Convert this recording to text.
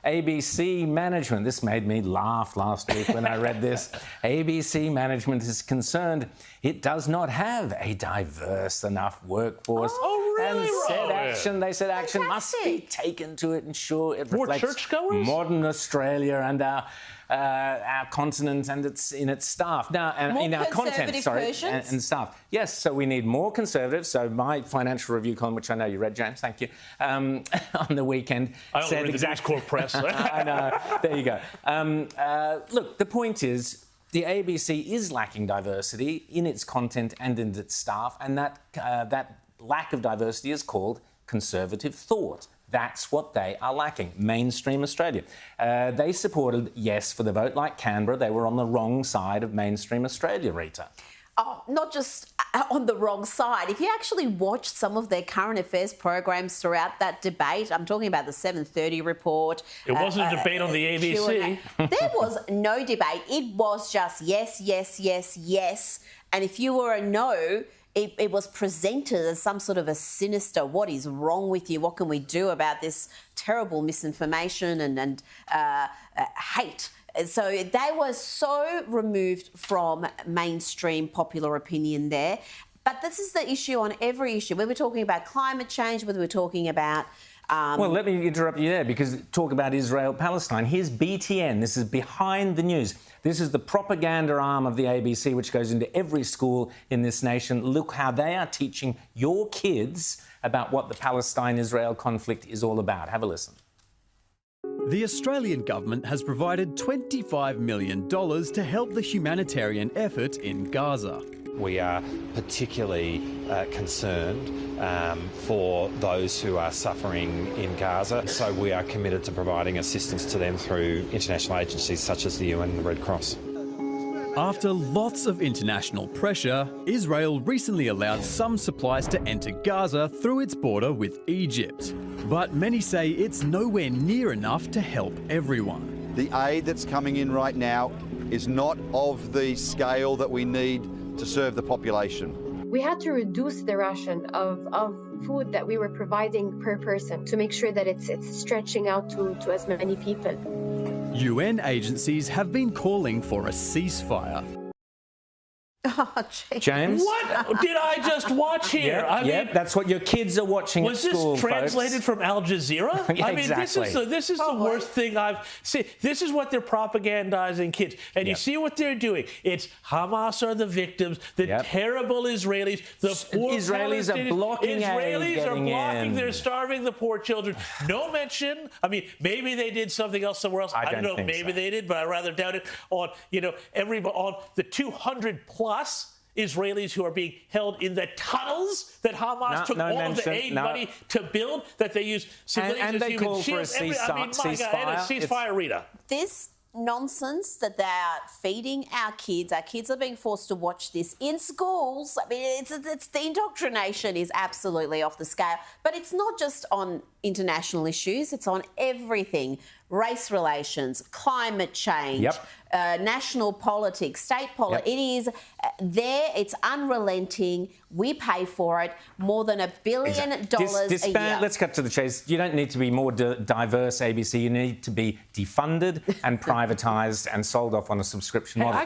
ABC management, this made me laugh last week when I read this. ABC management is concerned it does not have a diverse enough workforce. Oh, really? And they said action must be taken to ensure it reflects modern Australia and our continent and its staff. Now, and in our content, and staff. Yes, so we need more conservatives. So my financial review column, which I know you read, James, thank you, on the weekend. I only read the News Corp press. I know, there you go. Look, the point is, the ABC is lacking diversity in its content and in its staff, and that lack of diversity is called conservative thought. That's what they are lacking. Mainstream Australia. They supported yes for the vote, like Canberra. They were on the wrong side of mainstream Australia, Rita. Oh, not just on the wrong side. If you actually watched some of their current affairs programs throughout that debate, I'm talking about the 7:30 report. It wasn't a debate on the ABC. There was no debate. It was just yes, yes, yes, yes. And if you were a no, it was presented as some sort of a sinister, what is wrong with you? What can we do about this terrible misinformation and hate? So they were so removed from mainstream popular opinion there. But this is the issue on every issue. Whether we're talking about climate change, whether we're talking about... well, let me interrupt you there, because talk about Israel-Palestine. Here's BTN. This is Behind the News. This is the propaganda arm of the ABC, which goes into every school in this nation. Look how they are teaching your kids about what the Palestine-Israel conflict is all about. Have a listen. The Australian government has provided $25 million to help the humanitarian effort in Gaza. We are particularly concerned for those who are suffering in Gaza, so we are committed to providing assistance to them through international agencies such as the UN and the Red Cross. After lots of international pressure, Israel recently allowed some supplies to enter Gaza through its border with Egypt. But many say it's nowhere near enough to help everyone. The aid that's coming in right now is not of the scale that we need to serve the population. We had to reduce the ration of food that we were providing per person to make sure that it's stretching out to as many people. UN agencies have been calling for a ceasefire. Oh, James? What did I just watch here? Yeah, that's what your kids are watching at school, Was this translated from Al Jazeera? Yeah, I mean, exactly. this is the worst thing I've seen. This is what they're propagandizing kids. And you see what they're doing. It's Hamas are the victims, the terrible Israelis, the poor Israelis are blocking they're starving the poor children. No mention. I mean, maybe they did something else somewhere else. I don't know. Maybe they did, but I rather doubt it. On, on the 200+ Israelis who are being held in the tunnels that Hamas took all of the aid money to build, that they use civilians as human shields. Ceasefire, Rita. This nonsense that they are feeding our kids are being forced to watch this in schools. I mean, it's the indoctrination is absolutely off the scale. But it's not just on international issues, it's on everything. Race relations, climate change, national politics, state politics. It is there. It's unrelenting. We pay for it more than $1 billion a year. Let's cut to the chase. You don't need to be more diverse, ABC. You need to be defunded and privatised and sold off on a subscription model.